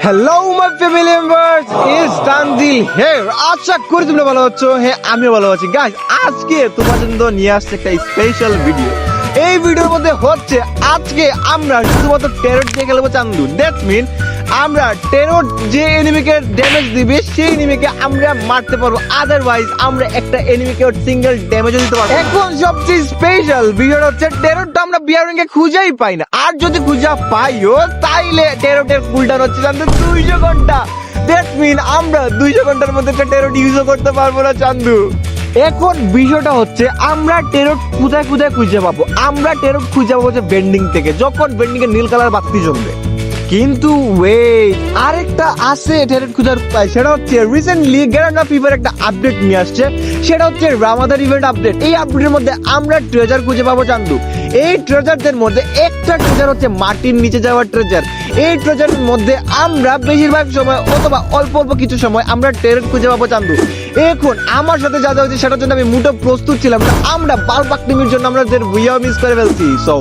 Hello my family members, is Tanzil here. আশা করি তোমরা ভালো আছো। হ্যাঁ, আমিও ভালো আছি। গাইস, আজকে তোমার জন্য নিয়ে আসছে একটা স্পেশাল ভিডিও। এই ভিডিওর মধ্যে হচ্ছে আজকে আমরা শুধুমাত্র টেরর দিয়ে খেলবো চান্দু। দ্যাটস মিন আমরা টেরর যে এনিমিকে ড্যামেজ দিবে সেই এনিমিকে আমরা মারতে পারবো, আদারওয়াইজ আমরা একটা এনিমিকে সিঙ্গেল ড্যামেজও দিতে পারবো। এখন সবচেয়ে স্পেশাল ভিডিওটা হচ্ছে টেররটা আমরা বিয়ারিংয়ে খুঁজেই পাই না, আর যদি খুঁজা পাইও তাইলে টেররের কুলডাউন হচ্ছে চান্দু 200 ঘন্টা। দ্যাটস মিন আমরা 200 ঘন্টার মধ্যে একটা টেরর ইউজও করতে পারবো না চান্দু। এখন বিষয়টা হচ্ছে আমরা টেরর কোথায় কোথায় খুঁজে পাবো। আমরা টেরর খুঁজে পাবো হচ্ছে বেন্ডিং থেকে, যখন বেন্ডিং এর নীল কালার বাতি জ্বলবে। কিন্তু ওয়েট, আরেকটা আছে টেরর খুঁজার উপায়, সেটা হচ্ছে রিসেন্টলি গ্যারান্ড ফিফার একটা আপডেট নিয়ে আসছে, সেটা হচ্ছে রামাদান ইভেন্ট আপডেট। এই আপডেটের মধ্যে আমরা ট্রেজার খুঁজে পাবো চান্দু। এই ট্রেজারদের মধ্যে একটা ট্রেজার হচ্ছে মাটির নিচে যাওয়ার ট্রেজার। এই ট্রেজারের মধ্যে আমরা বেশিরভাগ সময় অথবা অল্প অল্প কিছু সময় আমরা টেরর খুঁজে পাবো চান্দু। এখন আমার সাথে যা যা হচ্ছে সেটার জন্য আমি মোটেও প্রস্তুত ছিলাম না। আমরা বারবাক টিমের জন্য আমাদের ভিডিও মিস করে ফেলছি। So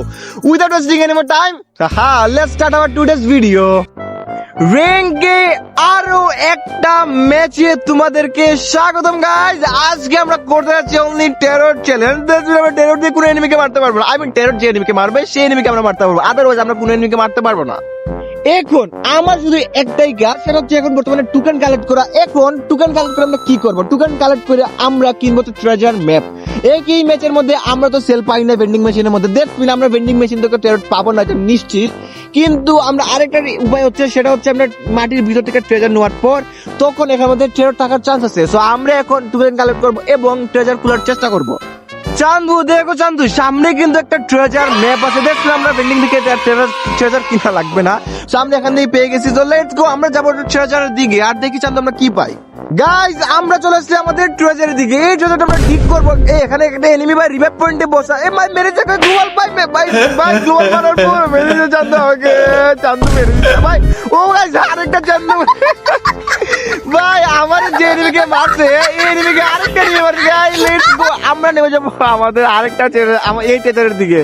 without wasting any more time, let's start our today's video. র্যাঙ্কে আরো একটা ম্যাচে তোমাদেরকে স্বাগতম গাইস। আজকে আমরা করতে যাচ্ছি অনলি টেরর চ্যালেঞ্জ। আমরা টেরর দিয়ে কোনো এনিমিকে মারতে পারবো না। আই মিন টেরর যে এনিমিকে মারবে সেই এনিমিকে আমরা মারতে পারবো, আদারওয়াইজ আমরা কোনো এনিমিকে মারতে পারবো না। এখন আমার শুধু একটাই কাজ, সেটা হচ্ছে এখন বর্তমানে টোকেন কালেক্ট করা। এখন টোকেন কালেক্ট করে আমরা কি করবো? টোকেন কালেক্ট করে আমরা কিনবো তো ট্রেজার ম্যাপ। এই ম্যাচের মধ্যে আমরা তো সেল পাই না ভেন্ডিং মেশিনের মধ্যে। দ্যাটস মিন আমরা ভেন্ডিং মেশিন থেকে ট্রেজার পাবো না, এটা নিশ্চিত। কিন্তু আমরা আরেকটা উপায় হচ্ছে, সেটা হচ্ছে আমরা মাটির ভিতর থেকে ট্রেজার নেওয়ার পর তখন এখানে আমাদের ট্রেজার থাকার চান্স আছে। সো আমরা এখন টোকেন কালেক্ট করবো এবং ট্রেজার খোলার চেষ্টা করবো। চান্দু দেখো চান্দু, সামনে কিন্তু একটা ট্রেজার ম্যাপ আছে। দেখছি আমরা ভেন্ডিং থেকে ট্রেজার কিনা লাগবে না, সামনে এখান থেকে পেয়ে গেছি। তো লেটস গো, আমরা যাবো ট্রেজারের দিকে আর দেখি চান্দু আমরা কি পাই। গাইজ, আমরা চলে আসছি আমাদের ট্রেজারের দিকে। এই ট্রেজারটা আমরা ঠিক করবো। এখানে একটা এনিমি ভাই রিভাইভ পয়েন্টে বসা। এ ভাই মেরে যাবে গ্লোবাল ভাই, ভাই গ্লোবাল মারার পর মেরে দিয়েছে চান্দু আমাকে। চান্দু মেরে দিয়েছে ভাই। ও গাইজ, আরেকটা চান্দু ভাই আমার যে এনিমিকে মারছে এই এনিমিকে আরেকটা এনিমি মারছে। গাইজ লেটস গো, আমরা নেমে যাবো আমাদের আরেকটা এই ট্রেজারের দিকে।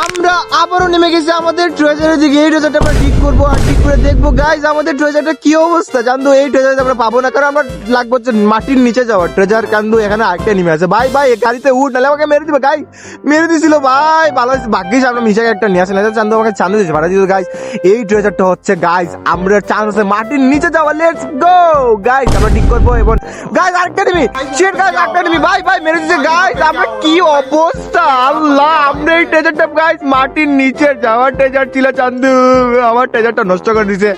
আমরা আবারও নেমে গেছি আমাদের ট্রেজারের দিকে। এই ট্রেজারটা আমরা ঠিক করবো আর ঠিক করে দেখবো গাইজ আমাদের ট্রেজারটা কি অবস্থা। চান্দু এই ট্রেজারটা আমরা পাবো না, কারণ আমরা লাগবো হচ্ছে মাটির নিচে যাওয়ার ট্রেজার। চান্দু এখানে আরেকটা নেমে আছে। ভাই ভাই গাড়িতে উঠ, নাহলে আমাকে মেরে দিবে। গাই মেরে দিছিল ভাই, ভালো ভাগ্যিস আমরা মিশাকে একটা নিয়ে আসি, না চান্দু আমাকে চান্দু দিয়েছে ভাড়া দিল। গাইজ এই ট্রেজারটা হচ্ছে গাইজ আমরা চান্স আছে মাটির নিচে যাওয়া। লেটস গো গাইজ, আমরা ঠিক করবো। এবং গাইজ আরেকটা নিবি শেট, গাইজ আরেকটা নিবি। ভাই ভাই মেরে দিচ্ছে। গাইজ আমরা কি অবস্থা, আল্লাহ। আমরা এই ট্রেজারটা গাইজ মাটির নিচে যাওয়ার ট্রেজার ছিল চান্দু, আমার ট্রেজারটা নষ্ট করে দিছে।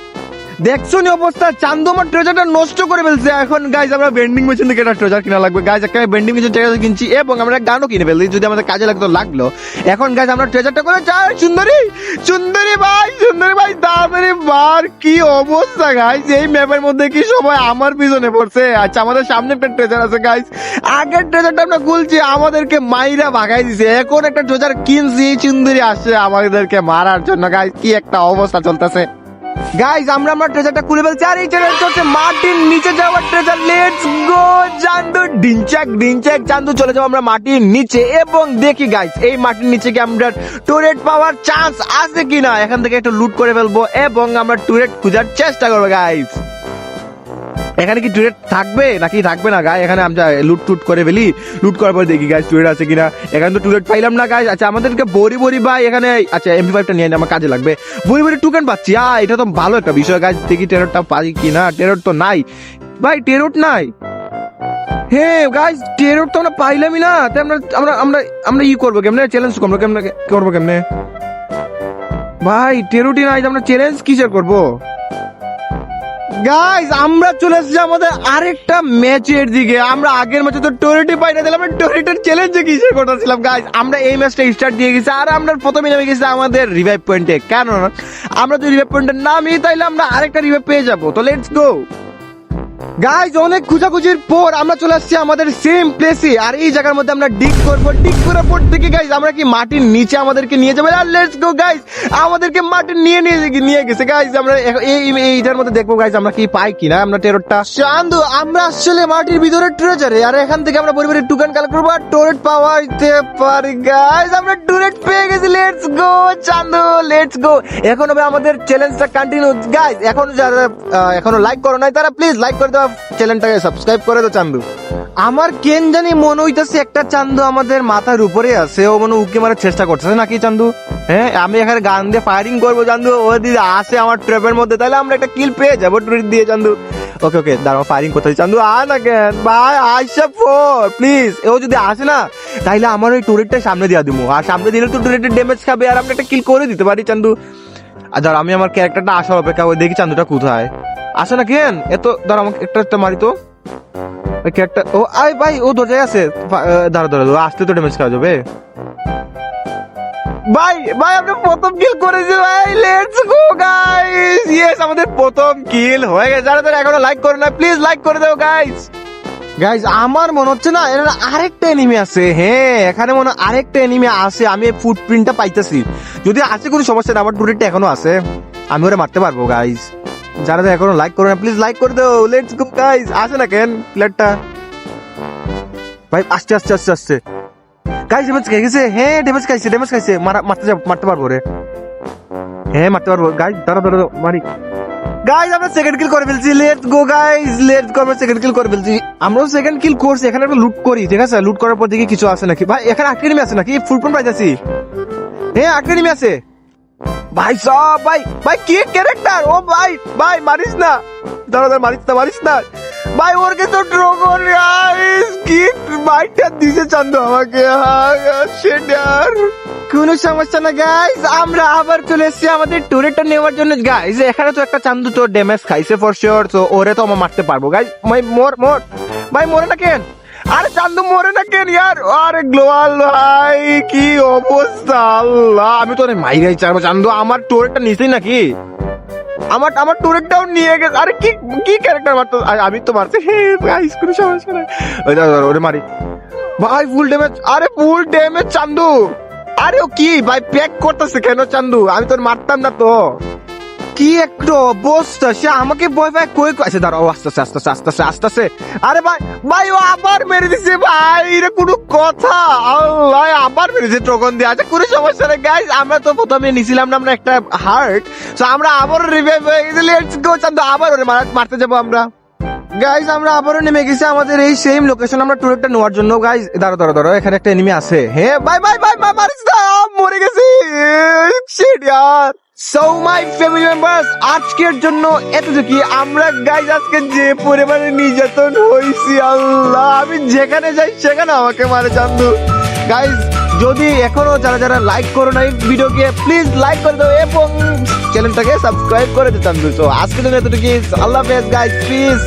দেখছো নি অবস্থা, চান্দু আমার ট্রেজারটা নষ্ট করে ফেলছে। এখন গাইজ আমরা ভেন্ডিং মেশিন থেকে একটা ট্রেজার কিনা লাগবে। গাইজ একটা ভেন্ডিং মেশিন ট্রেজার কিনছি এবং আমরা গানও কিনে ফেলছি, যদি আমাদের কাজে লাগলো। এখন গাইজ আমরা ট্রেজারটা করে চাই। সুন্দরী সুন্দরী ভাই তাড়াতাড়ি মার। কি অবস্থা গাইজ, এই ম্যাপের মধ্যে কি সবাই আমার পিছনে পড়ছে। আচ্ছা আমাদের সামনে একটা ট্রেজার আছে গাইজ। আগের ট্রেজারটা আমরা খুলছি, আমাদেরকে মাইরা ভাগাই দিছে। এখন একটা ট্রেজার কিনছি, সুন্দরী আসছে আমাদেরকে মারার জন্য। গাইজ কি একটা অবস্থা চলতেছে। গাইজ আমরা আমার ট্রেজারটা খুলে ফেলছি আর এই ট্রেজারটা হচ্ছে মাটির নিচে যাওয়ার ট্রেজার। লেটস গো চান্দু, ডিনচাক চান্দু চলে যাবো আমরা মাটির নিচে এবং দেখি গাইজ এই মাটির নিচে কি আমরা টুরেট পাওয়ার চান্স আছে কিনা। এখান থেকে একটু লুট করে ফেলবো এবং আমরা টুরেট খোঁজার চেষ্টা করবো। গাইজ এখানে কি টুরেট থাকবে নাকি থাকবে না গাই, এখানে আমরা লুট টুট করে ফেলি। লুট করার পর দেখি গাইজ টুরেট আছে কিনা। এখানে তো টুরেট পাইলাম না গাইজ। আচ্ছা আমাদেরকে বড়ি ভাই এখানে, আচ্ছা MP5টা নিয়ে আমার কাজে লাগবে। বড়ি টোকেন পাচ্ছি, এটা তো ভালো একটা বিষয় গাইজ। দেখি টেররটা পাই কিনা। টেরর তো নাই ভাই, টেরর নাই। হ্যাঁ গাইজ টেরর তো আমরা পাইলামই না। তাই আমরা ই করবো কেমনে, চ্যালেঞ্জ করবো কেমনে ভাই। টেরোটি নাই, আমরা চ্যালেঞ্জ কিসের করবো। গাইজ আমরা চলে এসেছি আমাদের আরেকটা ম্যাচের দিকে। আমরা আগের ম্যাচে তো টোরেটি পাই না, আমরা টোরেটের চ্যালেঞ্জে কিসের করতেছিলাম। গাইজ আমরা এই ম্যাচটা স্টার্ট দিয়ে গেছি আর আমরা প্রথমে নেমে গেছি আমাদের রিভাইভ পয়েন্টে। কেন আমরা যদি রিভাইভ পয়েন্টে নামি তাইলে আমরা আরেকটা রিভাইভ পেয়ে যাবো। তো লেটস গো। গাইজ অনেক খুঁজাখুঁজির পর আমরা চলে আসছি আমাদের সেম প্লেসে, আর এই জায়গার মধ্যে আমরা ডিগ করবো। ডিগ করার পর থেকে গাইজ আমরা কি মাটির নিচে আমাদেরকে নিয়ে যাবে। আর লেটস গো গাইজ, আমাদেরকে মাটির নিয়ে গেছে গাইজ। আমরা এইটার মধ্যে দেখবো গাইজ আমরা কি পাই কিনা আমরা টেররটা। চান্দু আমরা আসলে মাটির ভিতরে ট্রেজারে, আর এখান থেকে আমরা পরিবারের টুকান কালেক্ট করবো আর টোরেট পাওয়াইতে পারি গাইজ। আমরা টোরেট পেয়ে গেছি, let's go Chandu, let's go. এখন হবে আমাদের চ্যালেঞ্জটা কন্টিনিউ গাইজ। এখন যারা এখনো লাইক করো নাই তারা প্লিজ লাইক করে দাও, চ্যানেলটাকে সাবস্ক্রাইব করে দাও চান্দু। আমার কেন জানি মনে হইতাছে একটা চান্দু আমাদের মাথার উপরে আছে, ও মনে উকি মারার চেষ্টা করতেছে নাকি চান্দু। হ্যাঁ আমি এখানে গান দিয়ে ফায়ারিং করবো চান্দু, ও যদি আসে আমার ট্র্যাপের মধ্যে তাহলে আমরা একটা কিল পেয়ে যাবো টুরিট দিয়ে চান্দু। ওকে ওকে দাঁড়াও, ফায়ারিং করতে চান্দু না কেন ভাই, আইসা ফোর প্লিজ। ও যদি আসে না তাহলে আমার ওই টুরিটটা সামনে দিয়ে দিব, আর সামনে দিলে তো টুরিটের ড্যামেজ খাবে আর আমরা একটা কিল করে দিতে পারি চান্দু। আর ধর আমি আমার ক্যারেক্টারটা আসার অপেক্ষা ওই দেখি চান্দুটা কোথায় আসে না কেন এত। ধর আমাকে একটা মারি তো ওই ক্যারেক্টার। ও আই ভাই ও দরজায় আছে, দাঁড়া আসতে তো ড্যামেজ খাওয়া যাবে। ভাই ভাই আমরা প্রথম কিল করেছি ভাই, লেটস গো গাইস। ইয়েস আমাদের প্রথম কিল হয়ে গেছে। যারা এখনো লাইক করে না প্লিজ লাইক করে দাও গাইস। গাইজ আমার মনে হচ্ছে না এখানে আরেকটা এনিমি আছে। হ্যাঁ এখানে মনে আরেকটা এনিমি আছে, আমি ফুটপ্রিন্টটা পাইতেছি। যদি আছে কোনো সমস্যা না, আমার টুরিটটা এখনো আছে, আমি ওরা মারতে পারবো গাইজ। যারা এখনো লাইক করে না প্লিজ লাইক করে দাও, লেটস গো গাইজ। আসে না কেন প্লেটটা ভাই, আস্তে আস্তে আস্তে আস্তে গাইজ। ড্যামেজ খেয়ে গেছে, হ্যাঁ ড্যামেজ খাইছে মারতে পারবো রে, হ্যাঁ মারতে পারবো গাইজ। দাঁড়া মারি গাইজ, আমরা সেকেন্ড কিল করে ফেলছি, let's go guys, let's go. আমরা সেকেন্ড কিল করে ফেলছি, আমরাও সেকেন্ড কিল করছি। এখানে আমরা লুট করি, ঠিক আছে? লুট করার পর দেখি কিছু আছে নাকি। ভাই এখানে আটকে নেমে আছে নাকি, ফুল পয়েন্ট পাইতেছি। হ্যাঁ আটকে নেমে আছে ভাই সব। ভাই কি ক্যারেক্টার, ও ভাই ভাই মারিস না, দাঁড়া মারিস না ভাই। ওর কে তো ড্রাগন গাইজ কি বাইকটা দিছে চান্দু আমাকে। সেটার কোনো সমস্যা না গাইজ, আমরা আবার চলে এসেছি আমাদের টুরেটটা নেওয়ার জন্য গাইজ। এখানে তো একটা চান্দু তো ড্যামেজ খাইছে ফর শিওর, তো ওরে তো আমার মারতে পারবো গাইজ। ভাই ভাই মরে না কেন, আরে চান্দু মরে না কেন ইয়ার। আরে গ্লোয়াল ভাই কি অবস্থা, আল্লাহ আমি তো মাইরাই চাইবো চান্দু। আমার টুরেটটা নিছেই নাকি, আমার টুরেটটাও নিয়ে গেছে। আরে কি ক্যারেক্টার মারতো, আমি তো মারছি। গাইজ কোনো সমস্যা না, ওরে মারি ভাই। ফুল ড্যামেজ, আরে ফুল ড্যামেজ চান্দু। আরে ও কি ভাই প্যাক করতেছে কেন চান্দু, আমি তোর মারতাম না তো। কি একটু অবস্থা, সে আমাকে ভয় পায় কই আছে। দাঁড়াও আস্তে। আরে ভাই ও আবার মেরে দিছে ভাই, এটা কোনো কথা। আল্লাহ আবার মেরেছে ট্রগন দিয়ে। আচ্ছা কোনো সমস্যা নেই গাইজ, আমরা তো প্রথমে নিছিলাম না আমরা একটা হার্ট, তো আমরা আবার রিভাইভ হয়ে গেছি। লেটস গো চান্দু, আবার ওরে মারতে যাবো আমরা গাইজ। আমরা আবারও নেমে গেছি আমাদের এই সেম লোকেশন আমরা টুরেটটা নেওয়ার জন্য গাইজ। দাঁড়াও এখানে একটা এনিমি আছে। হ্যাঁ ভাই মারিস না, মরে গেছি। শিট ইয়ার। সো মাই ফ্যামিলি মেম্বার্স, আজকের জন্য এতটুকুই। আমরা গাইজ আজকে যে পরিমাণে নির্যাতন হয়েছি, আল্লাহ আমি যেখানে যাই সেখানে আমাকে মারে চান্দু। গাইজ যদি এখনো যারা লাইক করো না এই ভিডিওকে প্লিজ লাইক করে দাও এবং চ্যানেলটাকে সাবস্ক্রাইব করে দিতে চান্দু। তো আজকের জন্য এতটুকুই, আল্লাহ হাফেজ গাইজ, প্লিজ।